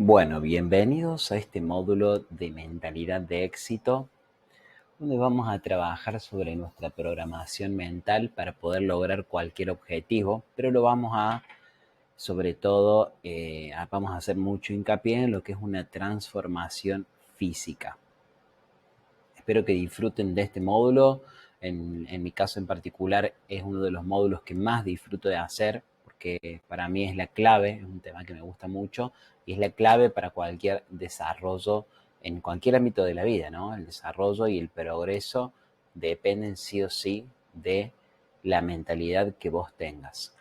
Bueno, bienvenidos a este módulo de mentalidad de éxito, donde vamos a trabajar sobre nuestra programación mental para poder lograr cualquier objetivo, pero lo vamos a, sobre todo, vamos a hacer mucho hincapié en lo que es una transformación física. Espero que disfruten de este módulo. En mi caso en particular es uno de los módulos que más disfruto de hacer porque para mí es la clave, es un tema que me gusta mucho y es la clave para cualquier desarrollo en cualquier ámbito de la vida, ¿no? El desarrollo y el progreso dependen sí o sí de la mentalidad que vos tengas.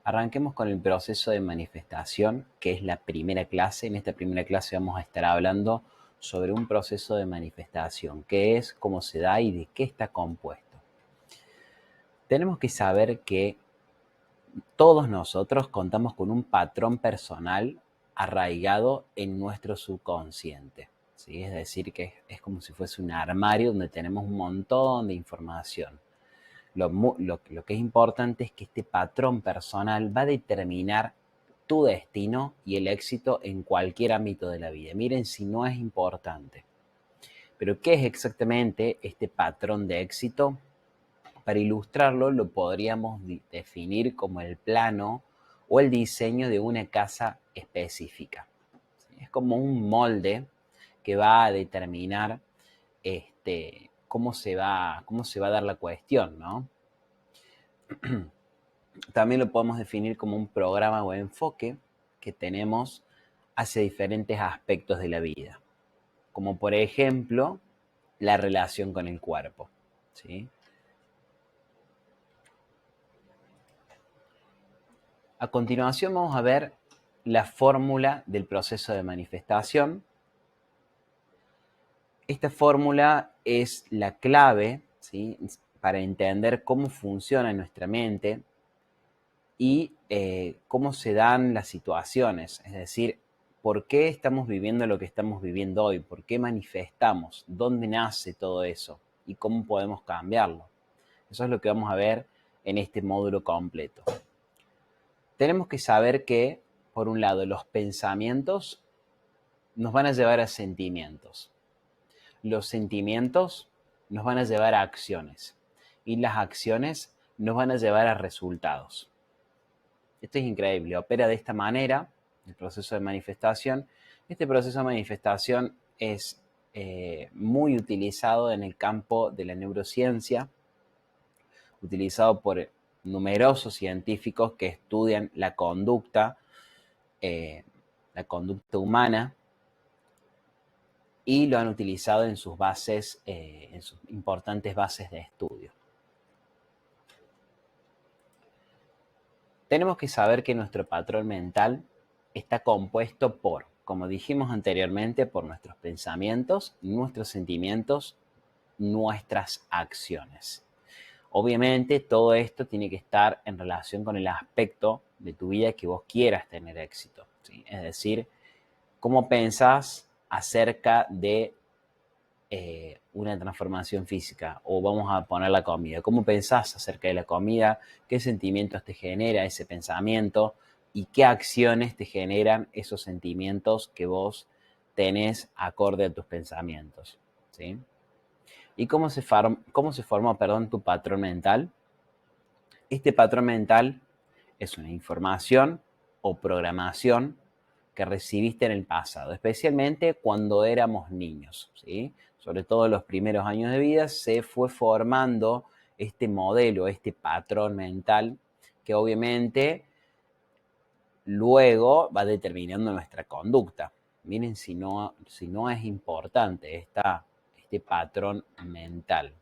Arranquemos con el proceso de manifestación, que es la primera clase. En esta primera clase vamos a estar hablando sobre un proceso de manifestación, qué es, cómo se da y de qué está compuesto. Tenemos que saber que todos nosotros contamos con un patrón personal arraigado en nuestro subconsciente, ¿sí? Es decir, que es como si fuese un armario donde tenemos un montón de información. Lo que es importante es que este patrón personal va a determinar tu destino y el éxito en cualquier ámbito de la vida. Miren si no es importante. Pero ¿qué es exactamente este patrón de éxito? Para ilustrarlo, lo podríamos definir como el plano o el diseño de una casa específica. Es como un molde que va a determinar cómo se va a dar la cuestión, ¿no? También lo podemos definir como un programa o enfoque que tenemos hacia diferentes aspectos de la vida, como por ejemplo la relación con el cuerpo, ¿sí? A continuación vamos a ver la fórmula del proceso de manifestación. Esta fórmula es la clave, ¿sí?, para entender cómo funciona nuestra mente y cómo se dan las situaciones, es decir, por qué estamos viviendo lo que estamos viviendo hoy, por qué manifestamos, dónde nace todo eso y cómo podemos cambiarlo. Eso es lo que vamos a ver en este módulo completo. Tenemos que saber que, por un lado, los pensamientos nos van a llevar a sentimientos. Los sentimientos nos van a llevar a acciones y las acciones nos van a llevar a resultados. Esto es increíble, opera de esta manera el proceso de manifestación. Este proceso de manifestación es muy utilizado en el campo de la neurociencia, utilizado por numerosos científicos que estudian la conducta humana y lo han utilizado en sus bases, en sus importantes bases de estudio. Tenemos que saber que nuestro patrón mental está compuesto por, como dijimos anteriormente, por nuestros pensamientos, nuestros sentimientos, nuestras acciones. Obviamente todo esto tiene que estar en relación con el aspecto de tu vida que vos quieras tener éxito, ¿sí? Es decir, cómo pensás acerca de una transformación física, o vamos a poner la comida. ¿Cómo pensás acerca de la comida? ¿Qué sentimientos te genera ese pensamiento? ¿Y qué acciones te generan esos sentimientos que vos tenés acorde a tus pensamientos? ¿Sí? ¿Y cómo se forma, tu patrón mental? Este patrón mental es una información o programación que recibiste en el pasado, especialmente cuando éramos niños, ¿sí? Sobre todo en los primeros años de vida se fue formando este modelo, este patrón mental que obviamente luego va determinando nuestra conducta. Miren si no es importante este patrón mental.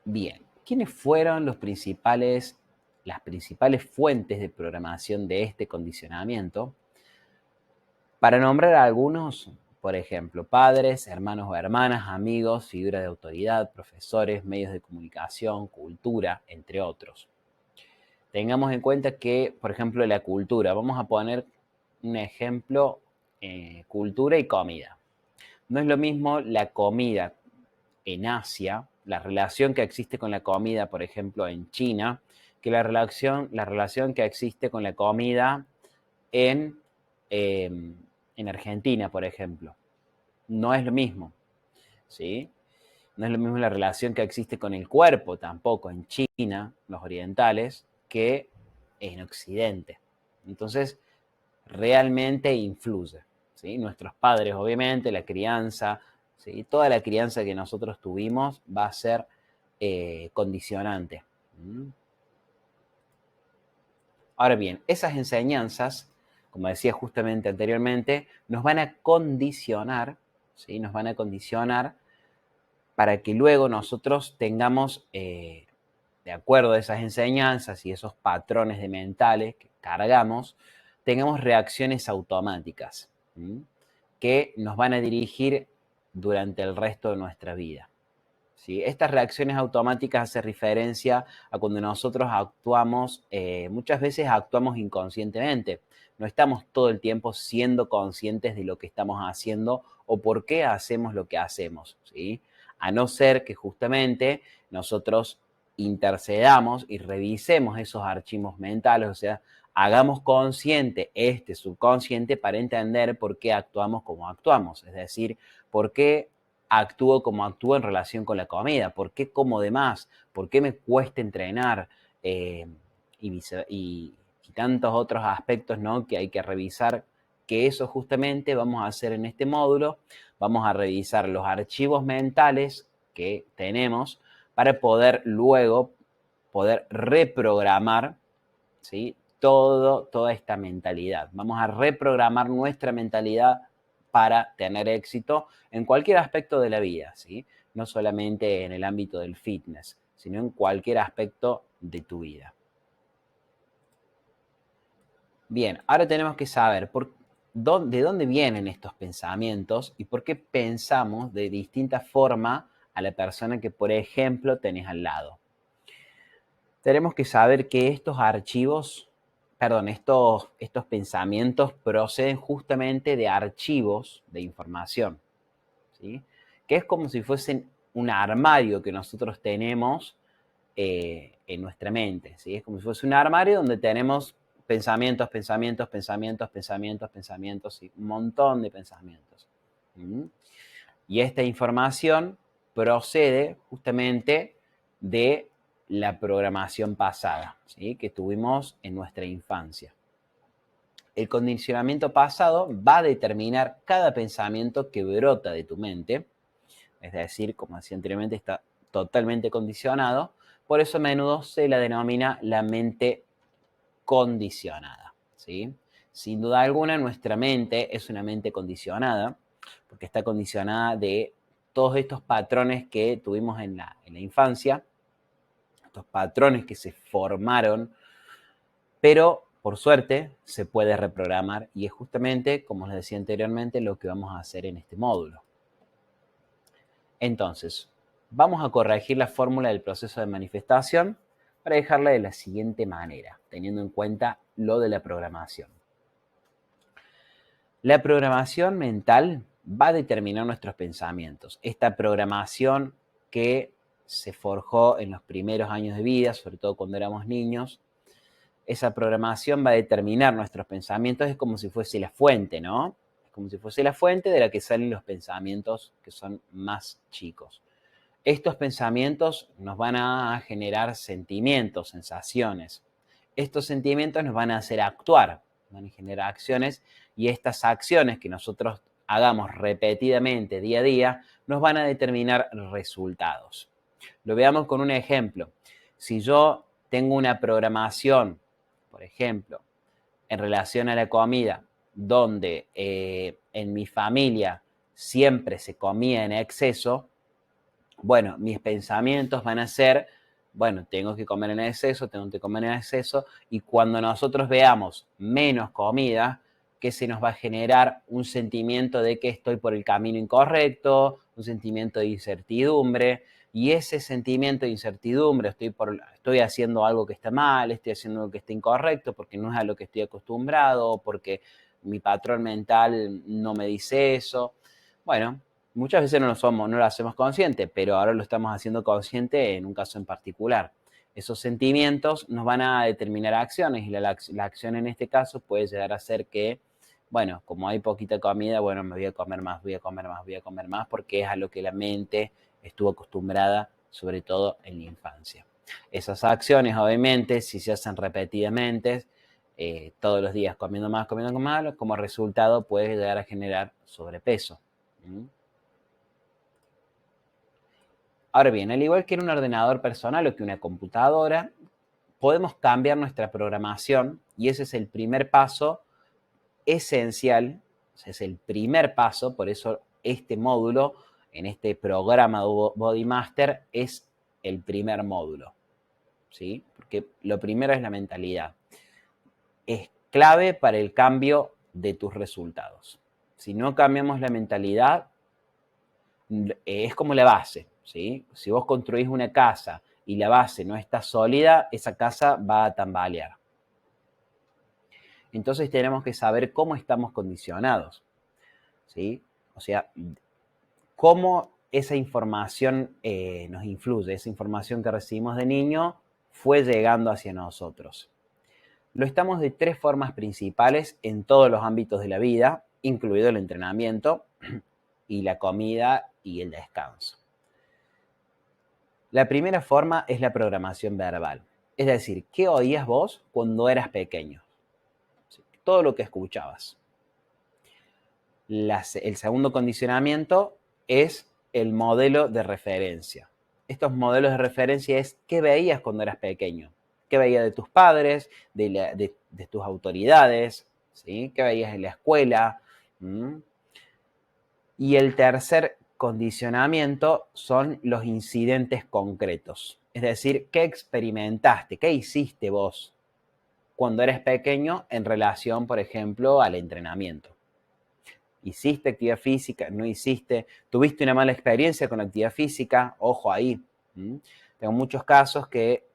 Bien, ¿quiénes fueron las principales fuentes de programación de este condicionamiento? Para nombrar a algunos, por ejemplo, padres, hermanos o hermanas, amigos, figuras de autoridad, profesores, medios de comunicación, cultura, entre otros. Tengamos en cuenta que, por ejemplo, la cultura, vamos a poner un ejemplo, cultura y comida. No es lo mismo la comida en Asia, la relación que existe con la comida, por ejemplo, en China, que la relación que existe con la comida en, en Argentina, por ejemplo. No es lo mismo, ¿sí? No es lo mismo la relación que existe con el cuerpo tampoco en China, los orientales, que en Occidente. Entonces, realmente influye, ¿sí? Nuestros padres, obviamente, la crianza, ¿sí? Toda la crianza que nosotros tuvimos va a ser condicionante. ¿Mm? Ahora bien, esas enseñanzas, como decía justamente anteriormente, nos van a condicionar, ¿sí? Nos van a condicionar para que luego nosotros tengamos, de acuerdo a esas enseñanzas y esos patrones de mentales que cargamos, tengamos reacciones automáticas, ¿sí? Que nos van a dirigir durante el resto de nuestra vida. ¿Sí? Estas reacciones automáticas hacen referencia a cuando nosotros actuamos, muchas veces actuamos inconscientemente. No estamos todo el tiempo siendo conscientes de lo que estamos haciendo o por qué hacemos lo que hacemos, ¿sí? A no ser que justamente nosotros intercedamos y revisemos esos archivos mentales, o sea, hagamos consciente este subconsciente para entender por qué actuamos como actuamos, es decir, por qué actúo como actúo en relación con la comida, por qué como de más, por qué me cuesta entrenar y tantos otros aspectos, ¿no? Que hay que revisar, que eso justamente vamos a hacer en este módulo. Vamos a revisar los archivos mentales que tenemos para poder luego poder reprogramar, ¿sí? Toda esta mentalidad. Vamos a reprogramar nuestra mentalidad para tener éxito en cualquier aspecto de la vida, ¿sí? No solamente en el ámbito del fitness, sino en cualquier aspecto de tu vida. Bien, ahora tenemos que saber de dónde vienen estos pensamientos y por qué pensamos de distinta forma a la persona que, por ejemplo, tenés al lado. Tenemos que saber que estos pensamientos proceden justamente de archivos de información, ¿sí? Que es como si fuesen un armario que nosotros tenemos en nuestra mente, ¿sí? Es como si fuese un armario donde tenemos pensamientos, ¿sí? Un montón de pensamientos. ¿Mm? Y esta información procede justamente de la programación pasada, ¿sí? Que tuvimos en nuestra infancia. El condicionamiento pasado va a determinar cada pensamiento que brota de tu mente, es decir, como decía anteriormente, está totalmente condicionado, por eso a menudo se la denomina la mente condicionada, ¿sí? Sin duda alguna, nuestra mente es una mente condicionada, porque está condicionada de todos estos patrones que tuvimos en la infancia, estos patrones que se formaron, pero por suerte se puede reprogramar y es justamente, como les decía anteriormente, lo que vamos a hacer en este módulo. Entonces, vamos a corregir la fórmula del proceso de manifestación para dejarla de la siguiente manera, teniendo en cuenta lo de la programación. La programación mental va a determinar nuestros pensamientos. Esta programación que se forjó en los primeros años de vida, sobre todo cuando éramos niños, esa programación va a determinar nuestros pensamientos, es como si fuese la fuente, ¿no? Es como si fuese la fuente de la que salen los pensamientos que son más chicos. Estos pensamientos nos van a generar sentimientos, sensaciones. Estos sentimientos nos van a hacer actuar, van a generar acciones y estas acciones que nosotros hagamos repetidamente día a día nos van a determinar resultados. Lo veamos con un ejemplo. Si yo tengo una programación, por ejemplo, en relación a la comida, donde en mi familia siempre se comía en exceso, bueno, mis pensamientos van a ser, bueno, tengo que comer en exceso, y cuando nosotros veamos menos comida, que se nos va a generar un sentimiento de que estoy por el camino incorrecto, un sentimiento de incertidumbre, y ese sentimiento de incertidumbre, estoy haciendo algo que está mal, estoy haciendo algo que está incorrecto, porque no es a lo que estoy acostumbrado, porque mi patrón mental no me dice eso. Bueno, muchas veces no lo hacemos consciente, pero ahora lo estamos haciendo consciente en un caso en particular. Esos sentimientos nos van a determinar acciones y la acción en este caso puede llegar a ser que, bueno, como hay poquita comida, bueno, me voy a comer más, voy a comer más, voy a comer más, porque es a lo que la mente estuvo acostumbrada, sobre todo en la infancia. Esas acciones, obviamente, si se hacen repetidamente, todos los días comiendo más, como resultado puede llegar a generar sobrepeso. Ahora bien, al igual que en un ordenador personal o que una computadora, podemos cambiar nuestra programación y ese es el primer paso esencial, es el primer paso, por eso este módulo en este programa de Body Master es el primer módulo, ¿sí? Porque lo primero es la mentalidad. Es clave para el cambio de tus resultados. Si no cambiamos la mentalidad, es como la base, ¿sí? Si vos construís una casa y la base no está sólida, esa casa va a tambalear. Entonces tenemos que saber cómo estamos condicionados, ¿sí? O sea, cómo esa información nos influye, esa información que recibimos de niño fue llegando hacia nosotros. Lo estamos de tres formas principales en todos los ámbitos de la vida, incluido el entrenamiento y la comida y el descanso. La primera forma es la programación verbal, es decir, ¿qué oías vos cuando eras pequeño? Todo lo que escuchabas. El segundo condicionamiento es el modelo de referencia. Estos modelos de referencia es qué veías cuando eras pequeño, qué veías de tus padres, de tus autoridades, ¿sí? Qué veías en la escuela. Y el tercer condicionamiento son los incidentes concretos. Es decir, ¿qué experimentaste? ¿Qué hiciste vos cuando eres pequeño en relación, por ejemplo, al entrenamiento? ¿Hiciste actividad física? ¿No hiciste? ¿Tuviste una mala experiencia con actividad física? Ojo ahí. Tengo muchos casos que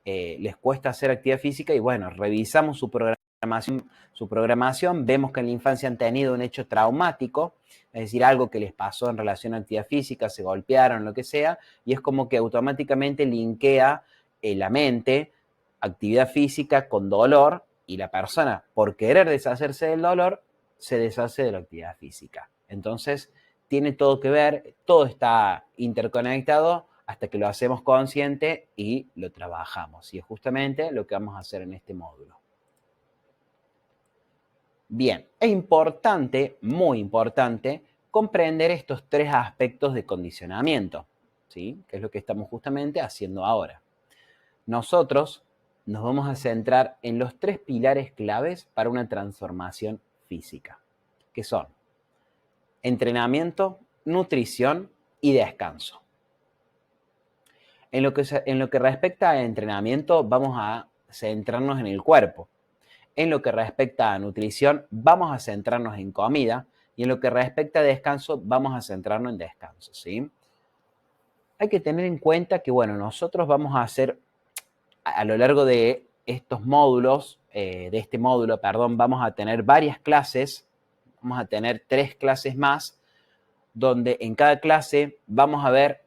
les cuesta hacer actividad física y bueno, revisamos su programación, vemos que en la infancia han tenido un hecho traumático, es decir, algo que les pasó en relación a actividad física, se golpearon, lo que sea, y es como que automáticamente linkea la mente, actividad física con dolor, y la persona, por querer deshacerse del dolor, se deshace de la actividad física. Entonces, tiene todo que ver, todo está interconectado hasta que lo hacemos consciente y lo trabajamos. Y es justamente lo que vamos a hacer en este módulo. Bien, es importante, muy importante, comprender estos tres aspectos de condicionamiento, ¿sí? Que es lo que estamos justamente haciendo ahora. Nosotros nos vamos a centrar en los tres pilares claves para una transformación física, que son entrenamiento, nutrición y descanso. En lo que respecta a entrenamiento, vamos a centrarnos en el cuerpo. En lo que respecta a nutrición, vamos a centrarnos en comida. Y en lo que respecta a descanso, vamos a centrarnos en descanso, ¿sí? Hay que tener en cuenta que, bueno, nosotros vamos a hacer, a lo largo de estos módulos, vamos a tener varias clases. Vamos a tener 3 clases más, donde en cada clase vamos a ver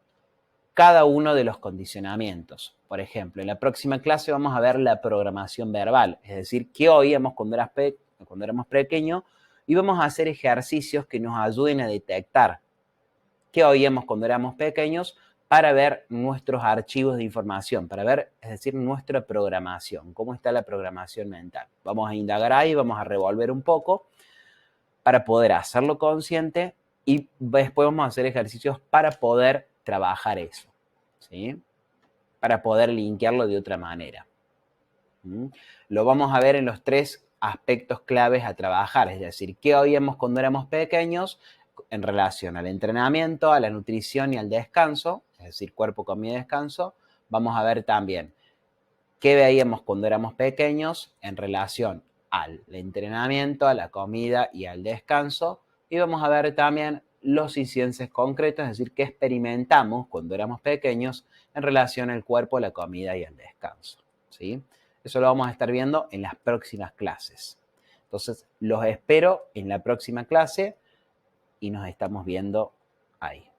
cada uno de los condicionamientos. Por ejemplo, en la próxima clase vamos a ver la programación verbal, es decir, qué oíamos cuando éramos pequeños y vamos a hacer ejercicios que nos ayuden a detectar qué oíamos cuando éramos pequeños para ver nuestros archivos de información, para ver, es decir, nuestra programación, cómo está la programación mental. Vamos a indagar ahí, vamos a revolver un poco para poder hacerlo consciente y después vamos a hacer ejercicios para poder trabajar eso, ¿sí? Para poder linkearlo de otra manera. Lo vamos a ver en los 3 aspectos claves a trabajar, es decir, qué oíamos cuando éramos pequeños en relación al entrenamiento, a la nutrición y al descanso, es decir, cuerpo, comida y descanso. Vamos a ver también qué veíamos cuando éramos pequeños en relación al entrenamiento, a la comida y al descanso. Y vamos a ver también los incidentes concretos, es decir, qué experimentamos cuando éramos pequeños en relación al cuerpo, la comida y el descanso, ¿sí? Eso lo vamos a estar viendo en las próximas clases. Entonces, los espero en la próxima clase y nos estamos viendo ahí.